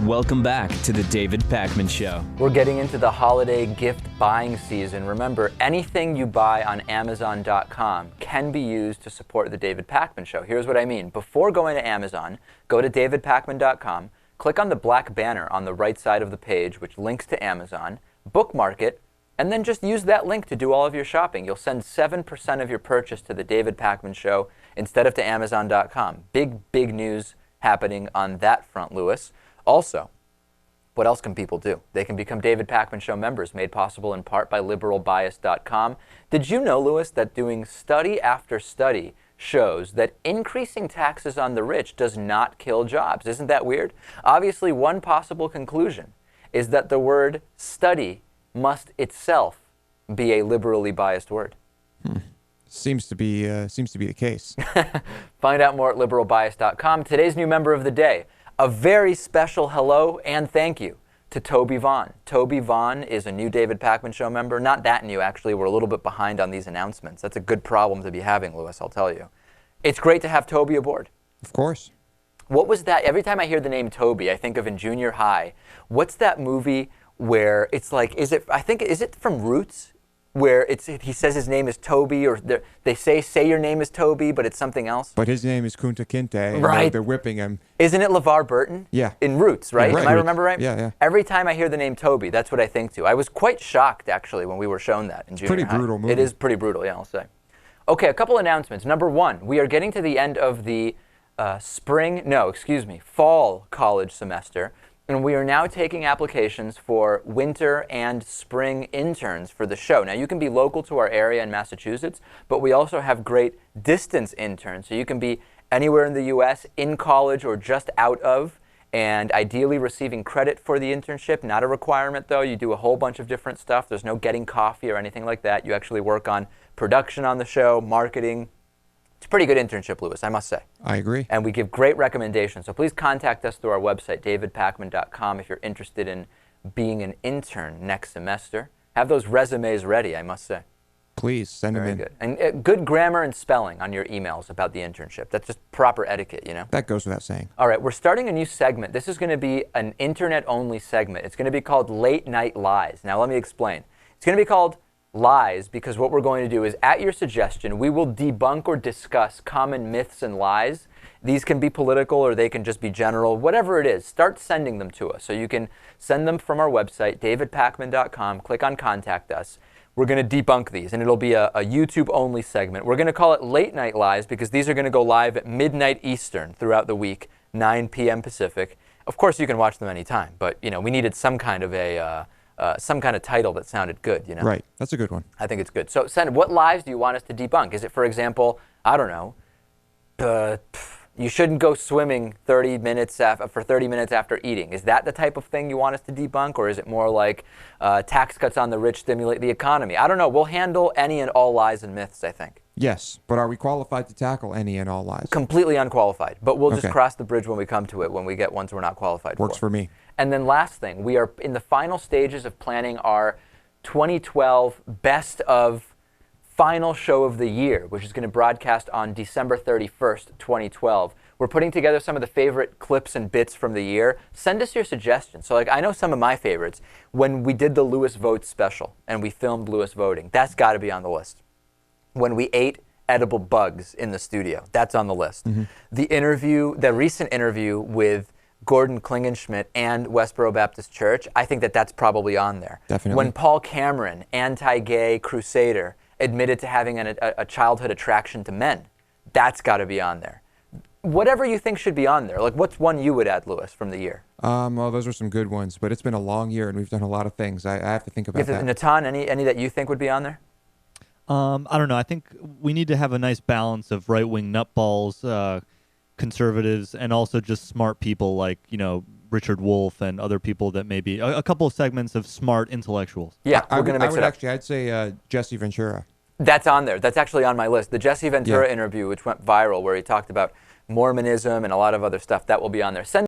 Welcome back to the David Pakman Show. We're getting into the holiday gift buying season. Remember, anything you buy on Amazon.com can be used to support the David Pakman Show. Here's what I mean. Before going to Amazon, go to davidpakman.com, click on the black banner on the right side of the page, which links to Amazon, bookmark it, and then just use that link to do all of your shopping. You'll send 7% of your purchase to the David Pakman Show instead of to Amazon.com. Big news happening on that front, Lewis. Also, what else can people do? They can become David Pakman Show members, made possible in part by liberalbias.com. Did you know, Lewis, that doing study after study shows that increasing taxes on the rich does not kill jobs? Isn't that weird? Obviously, one possible conclusion is that the word study must itself be a liberally biased word. Seems to be the case. Find out more at liberalbias.com. Today's new member of the day. A very special hello and thank you to Toby Vaughn. Toby Vaughn is a new David Pakman Show member. Not that new, actually. We're a little bit behind on these announcements. That's a good problem to be having, Lewis, I'll tell you. It's great to have Toby aboard. Of course. What was that? Every time I hear the name Toby, I think of in junior high. What's that movie where it's like, is it from Roots? Where he says his name is Toby, or they say your name is Toby, but it's something else. But his name is Kunta Kinte. Right. They're whipping him. Isn't it LeVar Burton? Yeah. In Roots, right? Right. Am I remember right? Yeah. Every time I hear the name Toby, that's what I think to. I was quite shocked, actually, when we were shown that in junior high. Pretty brutal movie. It is pretty brutal, yeah, I'll say. Okay, a couple announcements. Number one, we are getting to the end of the fall college semester. And we are now taking applications for winter and spring interns for the show. Now, you can be local to our area in Massachusetts, but we also have great distance interns. So you can be anywhere in the U.S., in college, or just out of, and ideally receiving credit for the internship. Not a requirement, though. You do a whole bunch of different stuff. There's no getting coffee or anything like that. You actually work on production on the show, marketing. It's a pretty good internship, Lewis, I must say. I agree. And we give great recommendations. So please contact us through our website, davidpakman.com, if you're interested in being an intern next semester. Have those resumes ready, I must say. Please, send them in. Very good. And good grammar and spelling on your emails about the internship. That's just proper etiquette, you know? That goes without saying. All right, we're starting a new segment. This is going to be an internet-only segment. It's going to be called Late Night Lies. Now, let me explain. It's going to be called Lies because what we're going to do is, at your suggestion, we will debunk or discuss common myths and lies. These can be political or they can just be general. Whatever it is, start sending them to us. So you can send them from our website, davidpakman.com. Click on Contact Us. We're going to debunk these, and it'll be a YouTube-only segment. We're going to call it Late Night Lies because these are going to go live at midnight Eastern throughout the week, 9 p.m. Pacific. Of course, you can watch them anytime, but we needed some kind of title that sounded good, you know? Right. That's a good one. I think it's good. So, what lies do you want us to debunk? Is it, for example, I don't know, you shouldn't go swimming 30 minutes after eating? Is that the type of thing you want us to debunk? Or is it more like tax cuts on the rich stimulate the economy? I don't know. We'll handle any and all lies and myths, I think. Yes, but are we qualified to tackle any and all lies? Completely unqualified. But we'll just Okay. cross the bridge when we come to it, when we get ones we're not qualified for. Works for me. And then last thing, we are in the final stages of planning our 2012 Best of Final Show of the Year, which is going to broadcast on December 31st, 2012. We're putting together some of the favorite clips and bits from the year. Send us your suggestions. So, I know some of my favorites. When we did the Lewis Votes special and we filmed Lewis voting, that's got to be on the list. When we ate edible bugs in the studio, that's on the list. Mm-hmm. The recent interview with Gordon Klingenschmidt and Westboro Baptist Church, I think that's probably on there. Definitely. When Paul Cameron, anti-gay crusader, admitted to having a childhood attraction to men, that's got to be on there. Whatever you think should be on there. Like, what's one you would add, Lewis, from the year? Well, those are some good ones, but it's been a long year and we've done a lot of things. I have to think about that. Natan, any that you think would be on there? I don't know. I think we need to have a nice balance of right-wing nutballs, conservatives, and also just smart people like, Richard Wolff and other people that may be a couple of segments of smart intellectuals. Yeah, we're going to mix it up. I'd say Jesse Ventura. That's on there. That's actually on my list. The Jesse Ventura interview, which went viral, where he talked about Mormonism and a lot of other stuff, that will be on there. Send